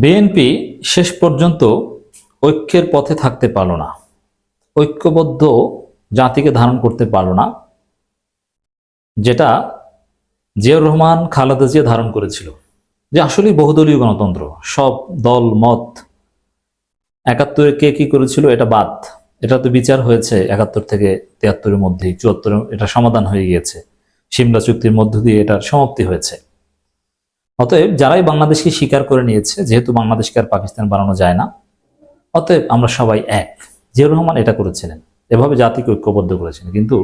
BNP শেষ পর্যন্ত ঐক্যের পথে থাকতে পারল না, ঐক্যবদ্ধ জাতিকে ধারণ করতে পারল না, যেটা জিয়াউর রহমান খালেদা জিয়া ধারণ করেছিল। যে আসলে বহুদলীয় গণতন্ত্র, সব দল মত, ৭১ কে কি করেছিল এটা বাদ, এটা তো বিচার হয়েছে ৭১ থেকে ৭৩-এর মধ্যেই, ৭৪ এটা সমাধান হয়ে গিয়েছে, সিমলা চুক্তির মধ্য দিয়ে এটার সমাপ্তি হয়েছে। অতএব যারাই বাংলাদেশকে স্বীকার করে নিয়েছে, যেহেতু বাংলাদেশকে আর পাকিস্তান বানানো যায় না, অতএব আমরা সবাই এক। জিয়াউর রহমান এটা করেছিলেন, এভাবে জাতিকে ঐক্যবদ্ধ করেছিলেন। কিন্তু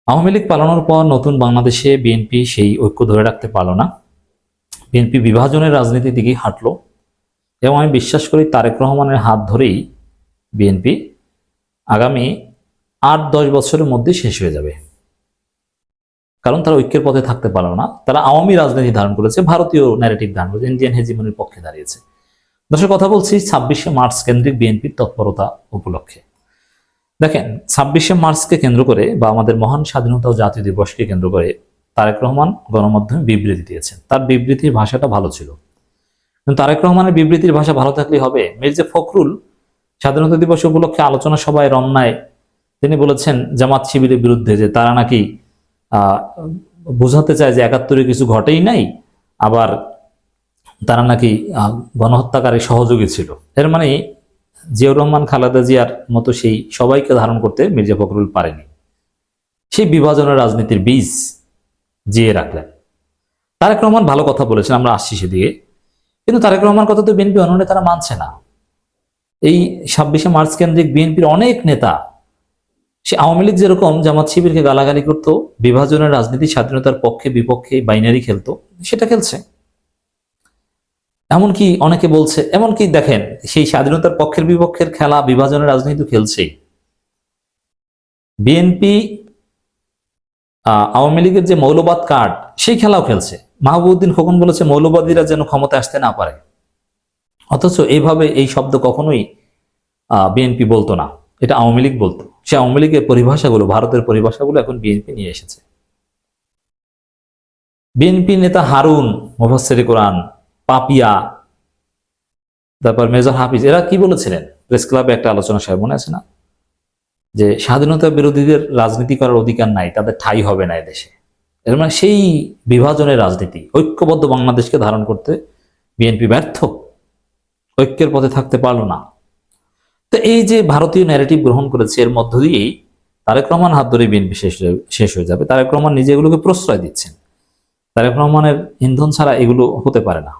আওয়ামী লীগ পালানোর পর নতুন বাংলাদেশে বিএনপি সেই ঐক্য ধরে রাখতে পারল না। বিএনপি বিভাজনের রাজনীতির দিকেই হাঁটলো, এবং আমি বিশ্বাস করি তারেক রহমানের হাত ধরেই বিএনপি আগামী ৮-১০ বছরের মধ্যে শেষ হয়ে যাবে। কারণ তারা ঐক্যের পথে থাকতে পারল না, তারা আওয়ামী রাজনীতি ধারণ করেছে, ভারতীয় ন্যারেটিভ ধারণ করেছে, ইন্ডিয়ান হেজিমনির পক্ষে দাঁড়িয়েছে। দর্শক, কথা বলছি ২৬শে মার্চ কেন্দ্রিক বিএনপির তৎপরতা উপলক্ষে। দেখেন, ২৬শে মার্চকে কেন্দ্র করে বা আমাদের মহান স্বাধীনতা ও জাতীয় দিবসকে কেন্দ্র করে তারেক রহমান গণমাধ্যমে বিবৃতি দিয়েছেন। তার বিবৃতির ভাষাটা ভালো ছিল, কিন্তু তারেক রহমানের বিবৃতির ভাষা ভালো থাকলেই হবে? মির্জা ফখরুল স্বাধীনতা দিবস উপলক্ষে আলোচনা সভায় রমনায় তিনি বলেছেন জামাত শিবিরের বিরুদ্ধে যে তারা নাকি বোঝাতে চায় যে ৭১-এ কিছু ঘটেই নাই, আবার তারা নাকি গণহত্যাকারী সহযোগী ছিল। এর মানে জিয়াউর রহমান খালেদা জিয়ার মতো সেই সবাইকে ধারণ করতে মির্জা ফখরুল পারেনি। সেই বিভাজনের রাজনীতির বীজ জিয়ে রাখলেন। তারেক রহমান ভালো কথা বলেছেন, আমরা আসছি সেদিকে, কিন্তু তারেক রহমান কথা তো বিএনপি অন্য নেতারা মানছে না। এই ২৬শে মার্চ কেন্দ্রিক বিএনপির অনেক নেতা, সে আওয়ামী লীগ যেরকম জামাত শিবিরকে গালাগালি করতো, বিভাজনের রাজনীতি, স্বাধীনতার পক্ষে বিপক্ষে বাইনারি খেলতো, সেটা খেলছে। এমনকি অনেকে বলছে, এমনকি দেখেন সেই স্বাধীনতার পক্ষের বিপক্ষের খেলা, বিভাজনের রাজনীতি খেলছে বিএনপি। আওয়ামী লীগের যে মৌলবাদ কার্ড, সেই খেলাও খেলছে। মাহবুবউদ্দিন খোকন বলেছে মৌলবাদীরা যেন ক্ষমতা আসতে না পারে, অথচ এইভাবে এই শব্দ কখনোই বিএনপি বলতো না, এটা আওয়ামী লীগ বলতো। সে আওয়ামী লীগের পরিভাষাগুলো, ভারতের পরিভাষাগুলো এখন বিএনপি নিয়ে এসেছে। বিএনপি নেতা হারুন, মুফাসসিরে কোরআন, পাপিয়া, তারপর মেজর হাফিজ, এরা কি বলেছিলেন প্রেস ক্লাবে একটা আলোচনা সভায়, মনে আছে না? যে স্বাধীনতা বিরোধীদের রাজনীতি করার অধিকার নাই, তাদের ঠাঁই হবে না এদেশে। এর মানে সেই বিভাজনের রাজনীতি, ঐক্যবদ্ধ বাংলাদেশকে ধারণ করতে বিএনপি ব্যর্থ, ঐক্যের পথে থাকতে পারলো না। তো এই যে ভারতীয় ন্যারেটিভ গ্রহণ করেছে, এর মধ্য দিয়েই তারেক রহমান হাত ধরে বিএনপি শেষ হয়ে যাবে। তারেক রহমান নিজে এগুলোকে প্রশ্রয় দিচ্ছেন। তারেক রহমানের ইন্ধন ছাড়া এগুলো হতে পারে না।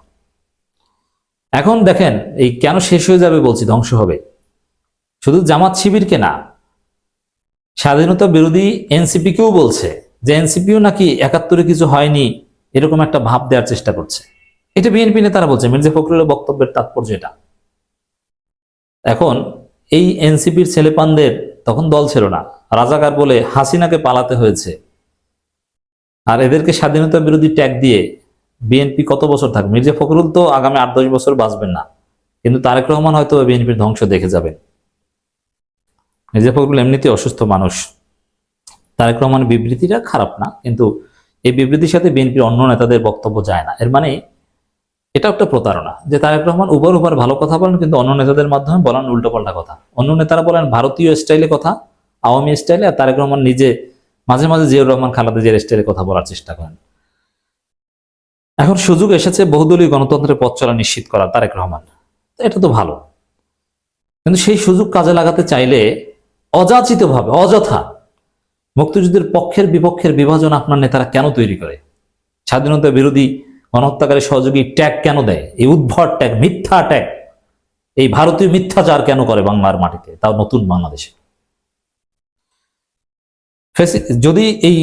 এখন দেখেন, এই কেন শেষ হয়ে যাবে বলছি, ধ্বংস হবে, শুধু জামাত শিবিরকে না, স্বাধীনতা বিরোধী এনসিপিকেও বলছে যে এনসিপিও নাকি ৭১-এ কিছু হয়নি, এরকম একটা ভাব দেওয়ার চেষ্টা করছে। এটা বিএনপি নেতারা বলছে, মির্জা ফখরুলের বক্তব্যের তাৎপর্য এটা। এখন এই এনসিপির ছেলেপানদের তখন দল ছিল না, রাজাকার বলে হাসিনাকে পালাতে হয়েছে, আর এদেরকে স্বাধীনতা বিরোধী ট্যাগ দিয়ে বিএনপি কত বছর থাকবে? মির্জা ফখরুল তো আগামী ৮-১০ বছর বাঁচবেন না, কিন্তু তারেক রহমান হয়তো বিএনপির ধ্বংস দেখে যাবেন। মির্জা ফখরুল এমনিতে অসুস্থ মানুষ, তারেক রহমানের বিবৃতিটা খারাপ না, কিন্তু এই বিবৃতির সাথে বিএনপির অন্য নেতাদের বক্তব্য যায় না। এর মানে এটা একটা প্রতারণা, যে তারেক রহমান উপর ভালো কথা বলেন, কিন্তু অন্য নেতাদের মাধ্যমে বলেন উল্টোপাল্টা কথা। অন্য নেতারা বলেন ভারতীয় স্টাইলে কথা, আওয়ামী স্টাইলে, আর তারেক রহমান নিজে মাঝে মাঝে জিয়াউর রহমান খালেদা জিয়ার স্টাইলে কথা বলার চেষ্টা করেন। এখন সুযোগ এসেছে বহুদলীয় গণতন্ত্রের পথ চলা নিশ্চিত করার, তারেক রহমান, এটা তো ভালো, কিন্তু সেই সুযোগ কাজে লাগাতে চাইলে অযাচিতভাবে, অযথা মুক্তিযুদ্ধের পক্ষের বিপক্ষের বিভাজন আপনার নেতারা কেন তৈরি করে? স্বাধীনতা বিরোধী গণহত্যাকারী সহযোগী ট্যাগ কেন দেয়? এই উদ্ভট ট্যাগ, মিথ্যা ট্যাগ, এই ভারতীয় মিথ্যাচার কেন করে বাংলার মাটিতে, তাও নতুন বাংলাদেশে? যদি এই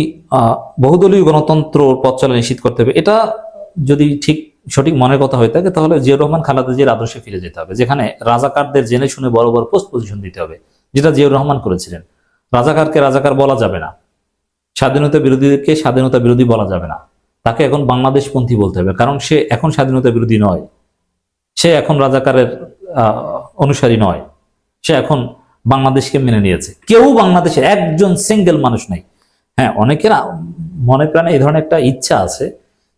বহুদলীয় গণতন্ত্র পথ চলা নিশ্চিত করতে হবে, এটা যদি সঠিক মনের কথা হয়ে থাকে, তাহলে জিয়াউর রহমান খালেদা জিয়ার আদর্শে ফিরে যেতে হবে, যেখানে রাজাকারদের জেনে শুনে বড় বড় পোস্ট পজিশন দিতে হবে, যেটা জিয়াউর রহমান করেছিলেন। রাজাকারকে রাজাকার বলা যাবে না, স্বাধীনতা বিরোধীদেরকে স্বাধীনতা বিরোধী বলা যাবে না, তাকে এখন বাংলাদেশপন্থী বলতে হবে, কারণ সে এখন স্বাধীনতা বিরোধী নয়, সে এখন রাজাকারের অনুসারী নয়, সে এখন বাংলাদেশকে মেনে নিয়েছে। কেউ বাংলাদেশে একজন সিঙ্গেল মানুষ নাই। হ্যাঁ, অনেকের মনে প্রাণে এই ধরনের একটা ইচ্ছা আছে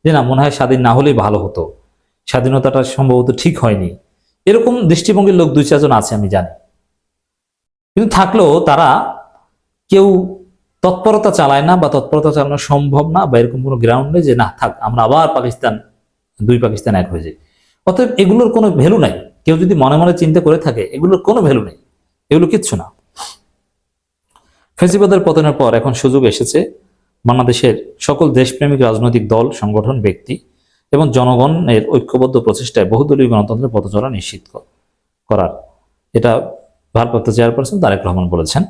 যে না, মনে হয় স্বাধীন না হলেই ভালো হতো, স্বাধীনতাটা সম্ভবত ঠিক হয়নি, এরকম দৃষ্টিভঙ্গির লোক 2-4 জন আছে আমি জানি। কিন্তু থাকলেও তারা কেউ তৎপরতা চালায় না, বা তৎপরতা চালানো সম্ভব না, বা এরকম কোনো গ্রাউন্ড নেই যে না থাক আমরা আবার পাকিস্তান, 2 পাকিস্তান এক হয়ে যায়। অতএব এগুলোর কোনো ভ্যালু নাই। কেউ যদি মনে মনে চিন্তা করে থাকে, এগুলোর কোনো ভ্যালু নেই, এগুলো কিচ্ছু না। ফ্যাসিবাদের পতনের পর এখন সুযোগ এসেছে বাংলাদেশের সকল দেশপ্রেমিক রাজনৈতিক দল, সংগঠন, ব্যক্তি এবং জনগণের ঐক্যবদ্ধ প্রচেষ্টায় বহুদলীয় গণতন্ত্রের পথচলা নিশ্চিত করার। এটা ভারপ্রাপ্ত চেয়ারপারসন তারেক রহমান বলেছেন।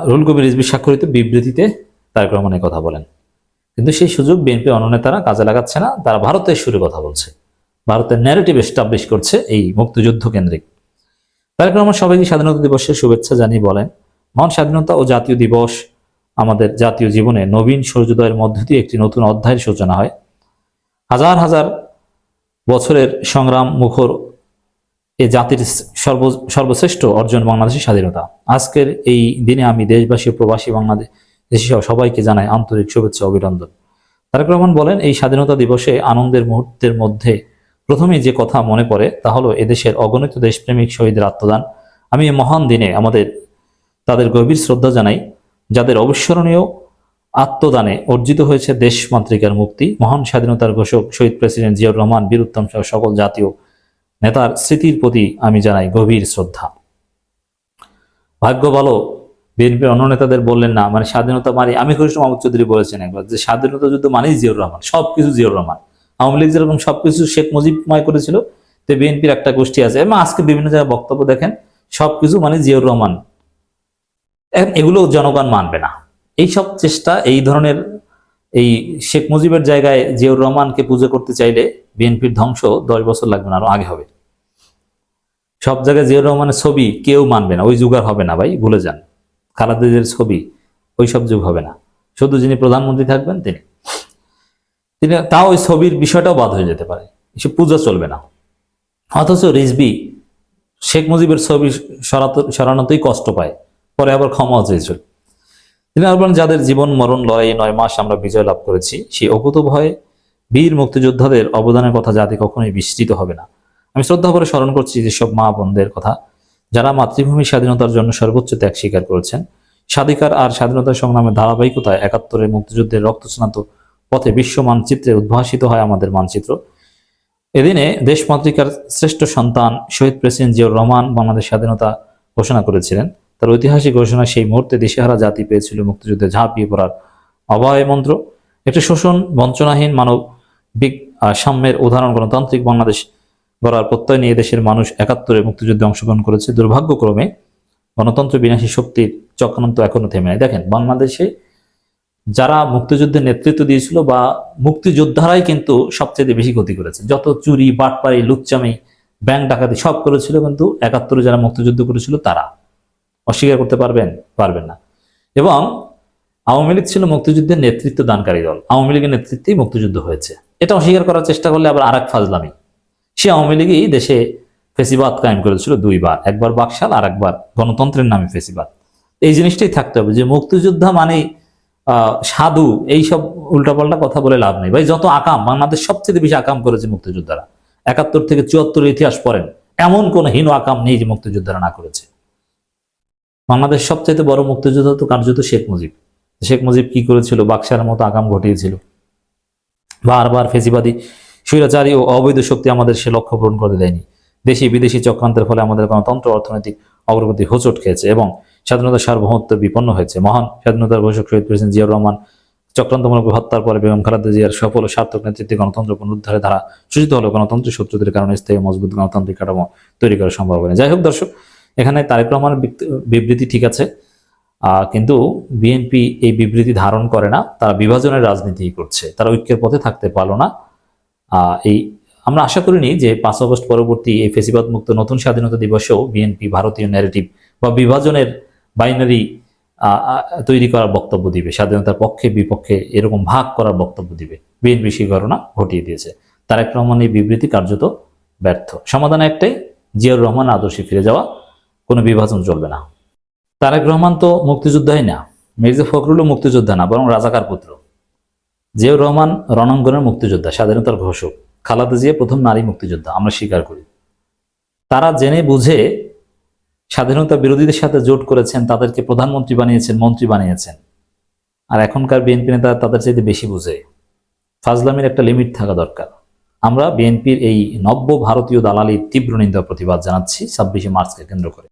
রুহুল কবির রিজভী স্বাক্ষরিত বিবৃতিতে তারেক রহমান এই কথা বলেন। কিন্তু সেই সুযোগ বিএনপি অন্য নেতারা কাজে লাগাচ্ছে না, তারা ভারতের সুরে কথা বলছে, ভারতের ন্যারেটিভ এস্টাবলিশ করছে এই মুক্তিযুদ্ধ কেন্দ্রিক। তারেক রহমান সবাইকে স্বাধীনতা দিবসের শুভেচ্ছা জানিয়ে বলেন, মহান স্বাধীনতা ও জাতীয় দিবস আমাদের জাতীয় জীবনে নবীন সূর্যোদয়ের মধ্য দিয়ে একটি নতুন অধ্যায়ের সূচনা হয়। হাজার হাজার বছরের সংগ্রাম মুখর এ জাতির সর্বশ্রেষ্ঠ অর্জন বাংলাদেশের স্বাধীনতা। আজকের এই দিনে আমি দেশবাসী ও প্রবাসী বাংলাদেশি সহ সবাইকে জানাই আন্তরিক শুভেচ্ছা অভিনন্দন। তারেক রহমান বলেন, এই স্বাধীনতা দিবসে আনন্দের মুহূর্তের মধ্যে প্রথমেই যে কথা মনে পড়ে তা হলো এদেশের অগণিত দেশপ্রেমিক শহীদের আত্মদান। আমি এই মহান দিনে তাদের গভীর শ্রদ্ধা জানাই, যাদের অবিস্মরণীয় আত্মদানে অর্জিত হয়েছে দেশমাতৃকার মুক্তি। মহান স্বাধীনতার ঘোষক শহীদ প্রেসিডেন্ট জিয়াউর রহমান, বীর উত্তম সহ সকল জাতীয় নেতার স্মৃতির প্রতি আমি জানাই গভীর শ্রদ্ধা। ভাগ্য ভালো বিএনপির অন্য নেতাদের বললেন না, মানে স্বাধীনতা মানে আমি কৃষ্ণ মাহমুদ চৌধুরী বলেছেন একবার যে স্বাধীনতা যুদ্ধ মানেই জিয়াউর রহমান, সবকিছু জিয়াউর রহমান। আওয়ামী লীগ যেরকম সবকিছু শেখ মুজিবময় করেছিল, তো বিএনপির একটা গোষ্ঠী আছে এবং আজকে বিভিন্ন জায়গায় বক্তব্য দেখেন সবকিছু মানে জিয়াউর রহমান। এগুলো জনগণ মানবে না। এই সব চেষ্টা, এই ধরনের এই শেখ মুজিবের জায়গায় জিয়াউর রহমানকে পুজো করতে চাইলে বিএনপির ধ্বংস 10 বছর লাগবে না, আরো আগে হবে। সব জায়গায় জিয়াউর রহমানের ছবি কেউ মানবে না, ওই যুগ আর হবে না ভাই, ভুলে যান। খালেদা জিয়ার ছবি, ওই সব যুগ হবে না। শুধু যিনি প্রধানমন্ত্রী থাকবেন তিনি তাও ওই ছবির বিষয়টাও বাদ হয়ে যেতে পারে, এসব পূজা চলবে না। অথচ রিজভী শেখ মুজিবের ছবি সরানোতেই কষ্ট পায়, পরে আবার ক্ষমাও চেয়েছিল। তিনি আবার বলেন, যাদের জীবন মরণ লড়াইয়ে 9 মাস আমরা বিজয় লাভ করেছি, সেই অকুতোভয় বীর মুক্তিযোদ্ধাদের অবদানের কথা জাতি কখনোই বিস্মৃত হবে না। আমি শ্রদ্ধা করে স্মরণ করছি যেসব মা বোনদের কথা, যারা মাতৃভূমির স্বাধীনতার জন্য সর্বোচ্চ ত্যাগ স্বীকার করেছেন। স্বাধিকার আর স্বাধীনতার সংগ্রামের ধারাবাহিকতায় 71-এর মুক্তিযুদ্ধের রক্তস্নাত পথে বিশ্ব মানচিত্রে উদ্ভাসিত হয় আমাদের মানচিত্র। এদিনে দেশমাতৃকার শ্রেষ্ঠ সন্তান শহীদ প্রেসিডেন্ট জিয়াউর রহমান বাংলাদেশ স্বাধীনতা ঘোষণা করেছিলেন। তার ঐতিহাসিক ঘোষণা সেই মুহূর্তে দিশেহারা জাতি পেয়েছিল মুক্তিযুদ্ধে ঝাঁপিয়ে পড়ার অভয় মন্ত্র। একটি শোষণ বঞ্চনাহীন মানবিক সাম্যের উদাহরণ গণতান্ত্রিক বাংলাদেশ গড়ার প্রত্যয় নিয়ে দেশের মানুষ 71-এর মুক্তিযুদ্ধে অংশগ্রহণ করেছে। দুর্ভাগ্যক্রমে গণতন্ত্র বিনাশী শক্তির চক্রান্ত এখনো থেমে নেই। দেখেন, বাংলাদেশে যারা মুক্তিযুদ্ধের নেতৃত্ব দিয়েছিল বা মুক্তিযোদ্ধারাই কিন্তু সবচেয়ে বেশি ক্ষতি করেছে। যত চুরি, বাটপাড়ি, লুচ্চামি, ব্যাংক ডাকাতি সব করেছিল, কিন্তু 71-এ যারা মুক্তিযুদ্ধ করেছিল তারা। অস্বীকার করতে পারবেন না। এবং আওয়ামী লীগ ছিল মুক্তিযুদ্ধের নেতৃত্ব দানকারী দল, আওয়ামী লীগের নেতৃত্বেই মুক্তিযুদ্ধ হয়েছে। এটা অস্বীকার করার চেষ্টা করলে আবার আরেক ফাজলামি। সে আওয়ামী লীগই দেশে ফেসিবাদ কায়েম করেছিল 2 বার, একবার বাকশাল আর একবার গণতন্ত্রের নামে ফেসিবাদ। এই জিনিসটাই থাকতে হবে যে মুক্তিযোদ্ধা মানে সাধু, এইসব উল্টাপাল্টা কথা বলে লাভ নেই ভাই। যত আকাম, বাংলাদেশ সবচেয়ে বেশি আকাম করেছে মুক্তিযোদ্ধারা। 71 থেকে 74 ইতিহাস পড়েন, এমন কোন হীন আকাম নেই যে মুক্তিযোদ্ধারা না করেছে। বাংলাদেশ সবচেয়ে বড় মুক্তিযোদ্ধা তো কার্যত শেখ মুজিব। শেখ মুজিব কি করেছিল? বাকশালের মতো আকাম ঘটিয়েছিল। বারবার ফেসিবাদী, স্বৈরাচারী ও অবৈধ শক্তি আমাদের সে লক্ষ্য পূরণ করে দেয়নি। দেশি বিদেশি চক্রান্তের ফলে আমাদের গণতন্ত্র, অর্থনৈতিক অগ্রগতি হোঁচট খেয়েছে এবং স্বাধীনতার সার্বভৌমত্ব বিপন্ন হয়েছে। মহান স্বাধীনতার ঘোষক শহীদ প্রেসিডেন্ট জিয়াউর রহমান চক্রান্তমূলক হত্যার পরে বেগম খালেদা জিয়ার সফল ও সার্থক নেতৃত্বে গণতন্ত্র পুনরুদ্ধারের ধারা সূচিত হলো। গণতন্ত্রের শত্রুদের কারণে স্থায়ী মজবুত গণতান্ত্রিক কাঠামো তৈরি করা সম্ভব হয়নি। যাই হোক দর্শক, এখানে তারেক রহমানের বিবৃতি ঠিক আছে, কিন্তু বিএনপি এই বিবৃতি ধারণ করে না, তারা বিভাজনের রাজনীতি করছে, তারা ঐক্যের পথে থাকতে পারলো না। আমরা আশা করিনি যে 5 আগস্ট পরবর্তী এই ফেসিবাদ মুক্ত নতুন স্বাধীনতা দিবসেও বিএনপি ভারতীয় ন্যারেটিভ বা বিভাজনের বাইনারি তৈরি করার বক্তব্য দিবে, স্বাধীনতার পক্ষে বিপক্ষে এরকম ভাগ করার বক্তব্য দিবে। বিএনপি সেই ঘটনা ঘটিয়ে দিয়েছে। তারেক রহমান এই বিবৃতি কার্যত ব্যর্থ। সমাধান একটাই, জিয়াউর রহমান আদর্শে ফিরে যাওয়া, কোনো বিভাজন চলবে না। তারেক রহমান তো মুক্তিযোদ্ধাই না, মির্জা ফখরুলও মুক্তিযোদ্ধা না, বরং রাজাকার পুত্র। জিয়াউর রহমান রণাঙ্গনের মুক্তিযোদ্ধা, স্বাধীনতার ঘোষক। খালেদা জিয়া প্রথম নারী মুক্তিযোদ্ধা, আমরা স্বীকার করি। তারা জেনে বুঝে স্বাধীনতা বিরোধীদের সাথে জোট করেছেন, তাদেরকে প্রধানমন্ত্রী বানিয়েছেন, মন্ত্রী বানিয়েছেন। আর এখনকার বিএনপি নেতা তাদের চাইতে বেশি বুঝে। ফাজলামির একটা লিমিট থাকা দরকার। আমরা বিএনপির এই নব্য ভারতীয় দালালির তীব্র নিন্দা প্রতিবাদ জানাচ্ছি 26শে মার্চকে কেন্দ্র করে।